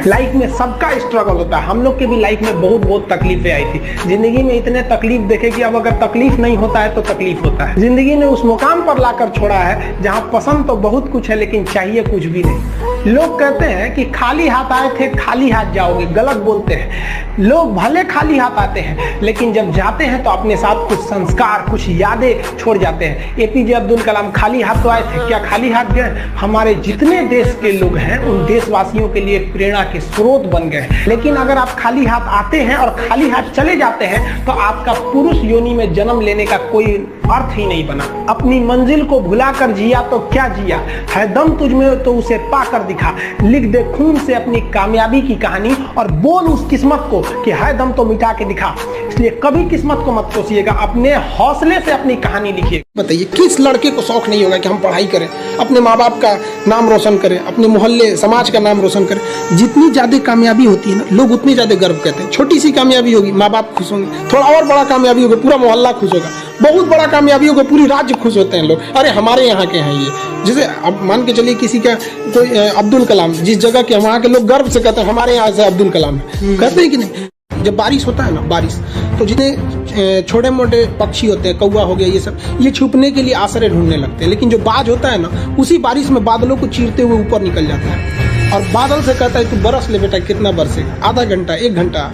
Life में सबका struggle होता है। हम लोग के भी लाइफ में बहुत तकलीफें आई थी। जिंदगी में इतने तकलीफ देखे कि अब अगर तकलीफ नहीं होता है तो तकलीफ होता है। जिंदगी ने उस मुकाम पर लाकर छोड़ा है जहां पसंद तो बहुत कुछ है लेकिन चाहिए कुछ भी नहीं। लोग कहते हैं कि खाली हाथ आए थे खाली हाथ जाओगे, गलत बोलते हैं। लोग भले खाली हाथ आते हैं लेकिन जब जाते हैं तो अपने साथ कुछ संस्कार, कुछ यादें छोड़ जाते हैं। एपीजे अब्दुल कलाम खाली हाथ तो आए थे, क्या खाली हाथ गए? हमारे जितने देश के लोग हैं उन देशवासियों के लिए प्रेरणा के स्रोत बन गए। लेकिन अगर आप खाली हाथ आते हैं और खाली हाथ चले जाते हैं तो आपका पुरुष योनि में जन्म लेने का कोई अर्थ ही नहीं बना। अपनी मंजिल को भुलाकर जिया तो क्या जिया, है दम तुझमें तो उसे पाकर दिखा। लिख दे खून से अपनी कामयाबी की कहानी और बोल उस किस्मत को कि है दम तो मिटा के दिखा। इसलिए कभी किस्मत को मत कोसिएगा, अपने हौसले से अपनी कहानी लिखिए। बताइए किस लड़के को शौक नहीं होगा कि हम पढ़ाई करें, अपने माँ बाप का नाम रोशन करें, अपने मोहल्ले समाज का नाम रोशन करें। जितनी ज्यादा कामयाबी होती है ना, लोग उतनी ज्यादा गर्व करते हैं। छोटी सी कामयाबी होगी माँ बाप खुश होंगे, थोड़ा और बड़ा कामयाबी होगा पूरा मोहल्ला खुश होगा, बहुत बड़ा कामयाबी होगा पूरी राज्य खुश होते हैं लोग। अरे हमारे यहाँ के हैं ये, जैसे अब मान के चलिए किसी का कोई अब्दुल कलाम, जिस जगह के वहाँ के लोग गर्व से कहते हैं हमारे यहाँ से अब्दुल कलाम है, कहते हैं कि नहीं। जब बारिश होता है ना, बारिश तो जितने छोटे मोटे पक्षी होते हैं, कौवा हो गया, ये सब, ये छुपने के लिए आश्रय ढूंढने लगते हैं। लेकिन जो बाज होता है ना, उसी बारिश में बादलों को चीरते हुए ऊपर निकल जाता है और बादल से कहता है तू बरस ले बेटा, कितना बरसेगा, आधा घंटा, 1 घंटा।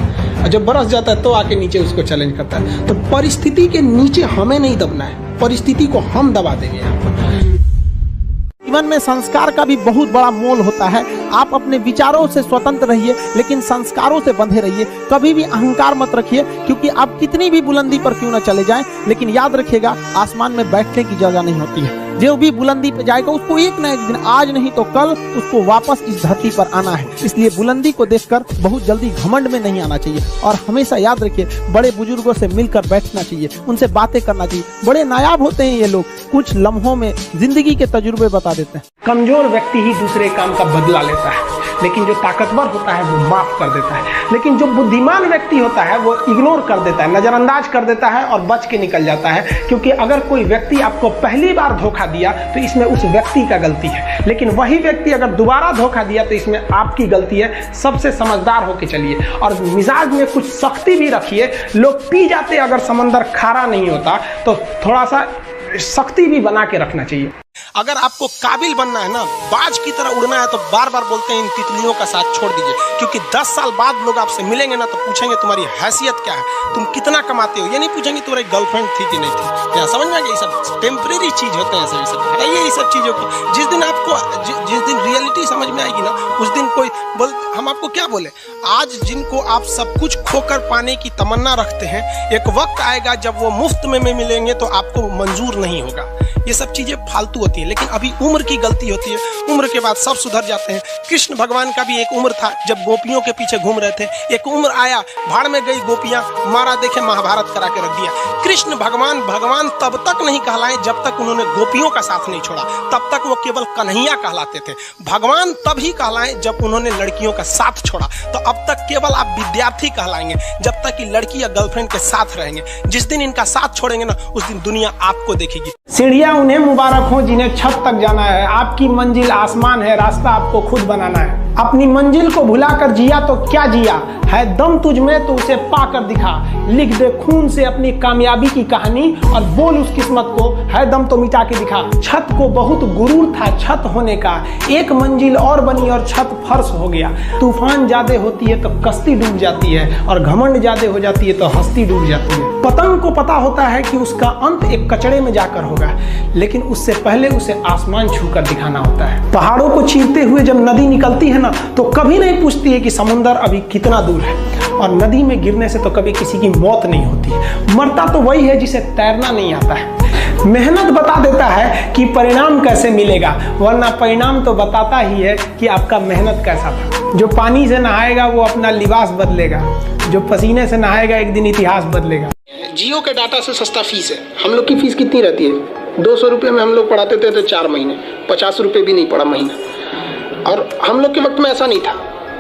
जब बरस जाता है तो आके नीचे उसको चैलेंज करता है। तो परिस्थिति के नीचे हमें नहीं दबना है, परिस्थिति को हम दबा देंगे यहाँ पर। जीवन में संस्कार का भी बहुत बड़ा मोल होता है। आप अपने विचारों से स्वतंत्र रहिए लेकिन संस्कारों से बंधे रहिए। कभी भी अहंकार मत रखिए, क्योंकि आप कितनी भी बुलंदी पर क्यों न चले जाएं, लेकिन याद रखिएगा आसमान में बैठने की जगह नहीं होती है। जो भी बुलंदी पे जाएगा उसको एक न एक दिन, आज नहीं तो कल, उसको वापस इस धरती पर आना है। इसलिए बुलंदी को देखकर बहुत जल्दी घमंड में नहीं आना चाहिए और हमेशा याद रखिए बड़े बुजुर्गों से मिलकर बैठना चाहिए, उनसे बातें करना चाहिए। बड़े नायाब होते हैं ये लोग, कुछ लम्हों में जिंदगी के तजुर्बे बता देते हैं। कमजोर व्यक्ति ही दूसरे काम का बदला लेता है, लेकिन जो ताकतवर होता है वो माफ कर देता है। लेकिन जो बुद्धिमान व्यक्ति होता है वो इग्नोर कर देता है, नजरअंदाज कर देता है और बच के निकल जाता है। क्योंकि अगर कोई व्यक्ति आपको पहली बार धोखा दिया तो इसमें उस व्यक्ति का गलती है, लेकिन वही व्यक्ति अगर दोबारा धोखा दिया तो इसमें आपकी गलती है। सबसे समझदार होके चलिए और मिजाज में कुछ सख्ती भी रखिए। लोग पी जाते अगर समंदर खारा नहीं होता तो थोड़ा सा सख्ती भी बना के रखना चाहिए। अगर आपको काबिल बनना है ना, बाज की तरह उड़ना है, तो बार बार बोलते हैं इन तितलियों का साथ छोड़ दीजिए। क्योंकि 10 साल बाद लोग आपसे मिलेंगे ना तो पूछेंगे तुम्हारी हैसियत क्या है, तुम कितना कमाते हो। ये नहीं पूछेंगे तुम्हारी गर्लफ्रेंड थी कि नहीं थी। क्या समझ में आ गया? ये सब टेम्परेरी चीज होते हैं, सभी सब हटाइए ये सब चीजों को। जिस दिन आपको जिस दिन रियलिटी समझ में आएगी ना, उस दिन कोई हम आपको क्या बोले। आज जिनको आप सब कुछ खोकर पाने की तमन्ना रखते हैं, एक वक्त आएगा जब वो मुफ्त में मिलेंगे तो आपको मंजूर नहीं होगा। ये सब चीजें फालतू होती है, लेकिन अभी उम्र की गलती होती है। उम्र के बाद सब सुधर जाते हैं। कृष्ण भगवान का भी एक उम्र था जब गोपियों के पीछे घूम रहे थे। एक उम्र आया, भाड़ में गई गोपियां, मारा देखे महाभारत करा के रख दिया। कृष्ण भगवान तब तक नहीं कहलाए जब तक उन्होंने गोपियों का साथ नहीं छोड़ा, तब तक वो केवल कन्हैया कहलाते थे। भगवान तभी कहलाए जब उन्होंने लड़कियों का साथ छोड़ा। तो अब तक केवल आप विद्यार्थी कहलाएंगे जब तक कि लड़की या गर्लफ्रेंड के साथ रहेंगे। जिस दिन इनका साथ छोड़ेंगे ना, उस दिन दुनिया आपको देखेगी। सीढ़ियां उन्हें मुबारक हो जिन्हें छत तक जाना है। आपकी मंजिल आसमान है, रास्ता आपको खुद बनाना है। अपनी मंजिल को भुलाकर जिया तो क्या जिया, है दम तुझमें तो उसे पाकर दिखा। लिख दे खून से अपनी कामयाबी की कहानी और बोल उस किस्मत को, है दम तो मिटा के दिखा। छत को बहुत गुरूर था छत होने का, एक मंजिल और बनी और छत फर्श हो गया। तूफान ज्यादा होती है तो कश्ती डूब जाती है और घमंड ज्यादा हो जाती है तो हस्ती डूब जाती है। पतंग को पता होता है कि उसका अंत एक कचड़े में जाकर होगा, लेकिन उससे पहले उसे आसमान छूकर दिखाना होता है। पहाड़ों को चीरते हुए जब नदी निकलती है ना, तो कभी नहीं पूछती है कि समुद्र अभी कितना दूर है। और नदी में गिरने से तो कभी किसी की मौत नहीं होती। मरता तो वही है जिसे तैरना नहीं आता है। मेहनत बता देता है कि परिणाम कैसे मिलेगा, वरना परिणाम तो बताता ही है कि आपका मेहनत कैसा था। जो पानी से नहाएगा वो अपना लिबास बदलेगा, जो पसीने से नहाएगा एक दिन इतिहास बदलेगा। जियो के डाटा से सस्ता फीस है। हम लोग की फीस कितनी रहती है? 200 रुपये में हम लोग पढ़ाते थे तो 4 महीने, 50 रुपये भी नहीं पड़ा महीना। और हम लोग के वक्त में ऐसा नहीं था।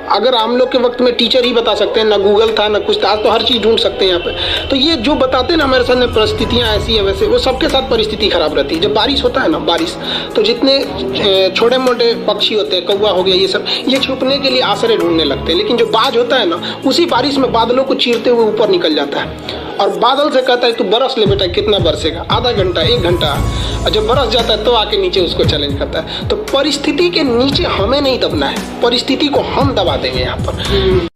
अगर हम लोग के वक्त में टीचर ही बता सकते हैं, ना गूगल था ना कुछ था, आज तो हर चीज़ ढूंढ सकते हैं यहाँ पे। तो ये जो बताते हैं ना हमारे सामने परिस्थितियाँ ऐसी है, वैसे वो सबके साथ परिस्थिति खराब रहती है। जब बारिश होता है ना, बारिश तो जितने छोटे मोटे पक्षी होते हैं, कौवा हो गया, ये छुपने के लिए आश्रय ढूंढने लगते हैं। लेकिन जो बाज होता है ना, उसी बारिश में बादलों को चीरते हुए ऊपर निकल जाता है और बादल से कहता है तू बरस ले बेटा, कितना बरसेगा, आधा घंटा 1 घंटा, और जब बरस जाता है तो आके नीचे उसको चैलेंज करता है। तो परिस्थिति के नीचे हमें नहीं दबना है, परिस्थिति को हम दबा देंगे यहाँ पर।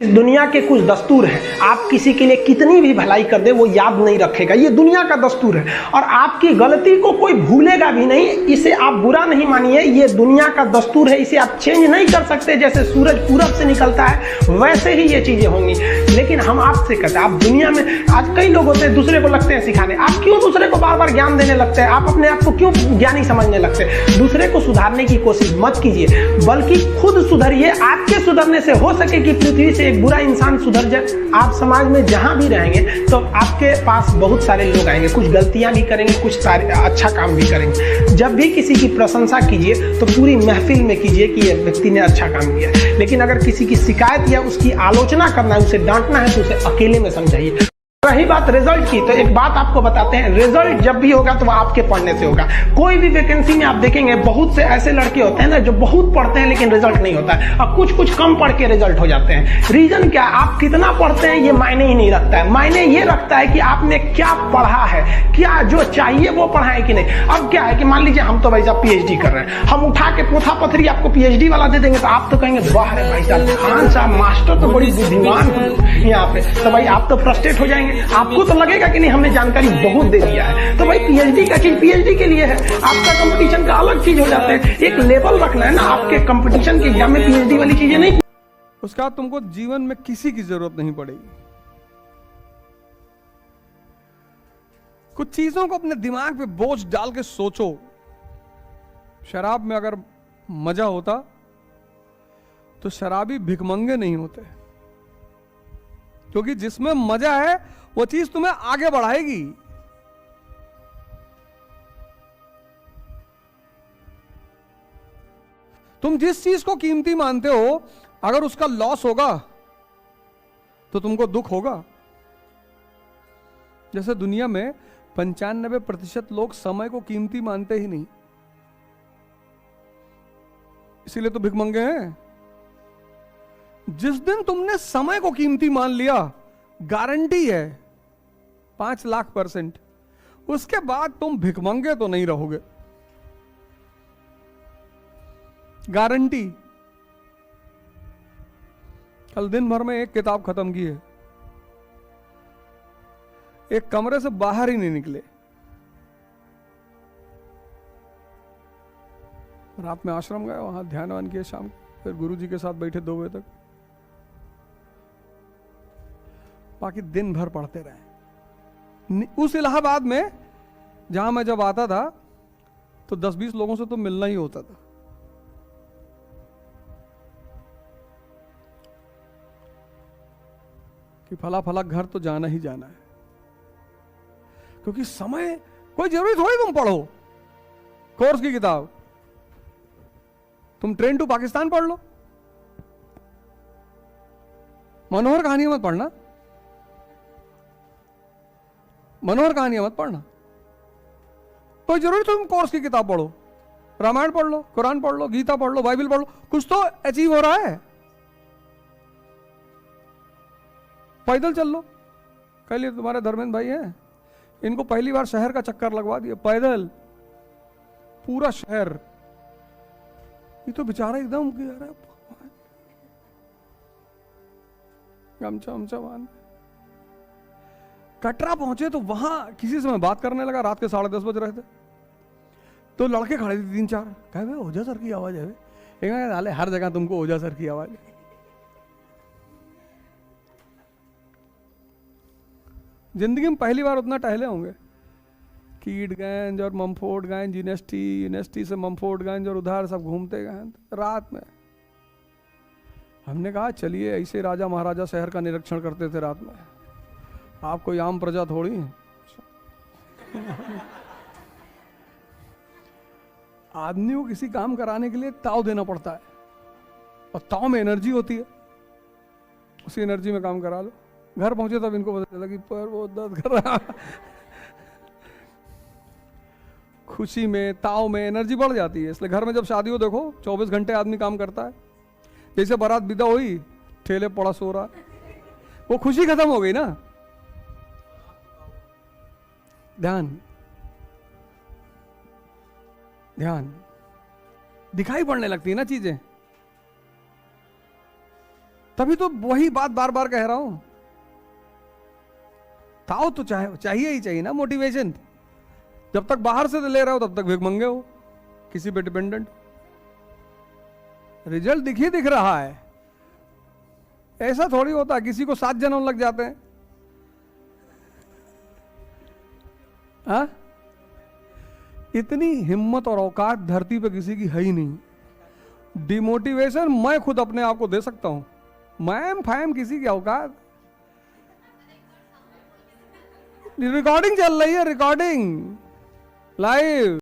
इस दुनिया के कुछ दस्तूर हैं, आप किसी के लिए कितनी भी भलाई कर दे वो याद नहीं रखेगा, ये दुनिया का दस्तूर है। और आपकी गलती को कोई भूलेगा भी नहीं, इसे आप बुरा नहीं मानिए, ये दुनिया का दस्तूर है, इसे आप चेंज नहीं कर सकते। जैसे सूरज पूरब से निकलता है वैसे ही ये चीजें होंगी। लेकिन हम आपसे कहते हैं, आप दुनिया में आज कई लोग होते हैं दूसरे को लगते हैं सिखाने, आप क्यों दूसरे को बार बार ज्ञान देने लगते हैं, आप अपने आप को क्यों ज्ञानी समझने लगते हैं। दूसरे को सुधारने की कोशिश मत कीजिए, बल्कि खुद सुधरिए। आपके सुधरने से हो सके कि पृथ्वी से एक बुरा इंसान सुधर जाए। आप समाज में जहां भी रहेंगे तो आपके पास बहुत सारे लोग आएंगे, कुछ गलतियां भी करेंगे, कुछ सारे अच्छा काम भी करेंगे। जब भी किसी की प्रशंसा कीजिए तो पूरी महफिल में कीजिए कि यह व्यक्ति ने अच्छा काम किया। लेकिन अगर किसी की शिकायत या उसकी आलोचना करना है, उसे डांटना है, तो उसे अकेले में समझाइए। रही बात रिजल्ट की, तो एक बात आपको बताते हैं, रिजल्ट जब भी होगा तो वो आपके पढ़ने से होगा। कोई भी वैकेंसी में आप देखेंगे बहुत से ऐसे लड़के होते हैं ना जो बहुत पढ़ते हैं लेकिन रिजल्ट नहीं होता है, और कुछ कुछ कम पढ़ के रिजल्ट हो जाते हैं। रीजन क्या, आप कितना पढ़ते हैं ये मायने ही नहीं रखता है, मायने ये रखता है कि आपने क्या पढ़ा है, क्या जो चाहिए वो पढ़ा है कि नहीं। अब क्या है कि मान लीजिए हम तो भाई साहब पीएचडी कर रहे हैं, हम उठा के पोथा पथरी आपको पीएचडी वाला दे देंगे तो आप तो कहेंगे वाह रे भाई साहब, खान साहब मास्टर तो बड़ी बुद्धिमान यहाँ पे, तो भाई आप तो फ्रस्ट्रेट हो जाएंगे। आपको तो लगेगा कि नहीं हमने जानकारी बहुत दे दिया है। तो भाई पीएचडी का चीज पीएचडी के लिए है, आपका कंपटीशन का अलग चीज हो जाता है। एक लेवल रखना है ना, आपके कंपटीशन के एग्जाम में पीएचडी वाली चीजें नहीं। उसका बाद तुमको जीवन में किसी की जरूरत नहीं पड़ेगी। कुछ चीजों को अपने दिमाग पे बोझ डाल के सोचो। शराब में अगर मजा होता तो शराबी भिखमंगे नहीं होते, क्योंकि जिसमें मजा है वो चीज तुम्हें आगे बढ़ाएगी। तुम जिस चीज को कीमती मानते हो, अगर उसका लॉस होगा तो तुमको दुख होगा। जैसे दुनिया में 95% लोग समय को कीमती मानते ही नहीं, इसीलिए तो भिखमंगे हैं। जिस दिन तुमने समय को कीमती मान लिया, गारंटी है 5 लाख %, उसके बाद तुम भिखमंगे तो नहीं रहोगे, गारंटी। कल दिन भर में एक किताब खत्म की है, एक कमरे से बाहर ही नहीं निकले। रात में आश्रम गए, वहां ध्यान वान किए, शाम फिर गुरुजी के साथ बैठे 2 बजे तक, बाकी दिन भर पढ़ते रहे। उस इलाहाबाद में जहां मैं जब आता था तो 10-20 लोगों से तो मिलना ही होता था। कि फला फला घर तो जाना ही जाना है, क्योंकि समय कोई जरूरी थोड़ी तुम पढ़ो कोर्स की किताब। तुम ट्रेन टू पाकिस्तान पढ़ लो, मनोहर कहानियां मत पढ़ना, मनोहर कहानियां मत पढ़ना। कोई जरूरी तुम कोर्स की किताब पढ़ो, रामायण पढ़ लो, कुरान पढ़ लो, गीता पढ़ लो, बाइबल पढ़ लो, कुछ तो अचीव हो रहा है। पैदल चल लो। कल ये तुम्हारे धर्मेंद्र भाई हैं, इनको पहली बार शहर का चक्कर लगवा दिया, पैदल पूरा शहर। ये तो बेचारा एकदम गमछा वमछा बांध। कटरा पहुंचे तो वहां किसी से मैं बात करने लगा, रात के 10:30 बज रहे थे, तो लड़के खड़े थे 3-4, कहे ओझा सर की आवाज है। एक हर जगह तुमको ओझा सर की आवाज। जिंदगी में पहली बार उतना टहले होंगे, कीटगंज और ममफोर्डगंज, यूनिवर्सिटी से ममफोर्डगंज और उधर सब घूमते गए रात में। हमने कहा चलिए ऐसे राजा महाराजा शहर का निरीक्षण करते थे रात में, आप कोई आम प्रजा थोड़ी है। आदमी को किसी काम कराने के लिए ताव देना पड़ता है, और ताव में एनर्जी होती है। उसी एनर्जी में काम करा लो। घर पहुंचे तब इनको पता चला कि पैर बहुत दर्द कर रहा। खुशी में, ताव में एनर्जी बढ़ जाती है। इसलिए घर में जब शादी हो, देखो 24 घंटे आदमी काम करता है। जैसे बारात विदा हुई, ठेले पड़ा सो रहा, वो खुशी खत्म हो गई ना। ध्यान ध्यान, दिखाई पड़ने लगती है ना चीजें। तभी तो वही बात बार बार कह रहा हूं, ताव तो चाहिए ही चाहिए ना, मोटिवेशन। जब तक बाहर से ले रहे हो तब तक भिखमंगे हो, किसी पे डिपेंडेंट। रिजल्ट दिख रहा है। ऐसा थोड़ी होता है किसी को 7 जन्म लग जाते हैं। हाँ, इतनी हिम्मत और औकात धरती पे किसी की है ही नहीं। डिमोटिवेशन मैं खुद अपने आप को दे सकता हूं, मैम फैम किसी की औकात। रिकॉर्डिंग चल रही है, रिकॉर्डिंग लाइव।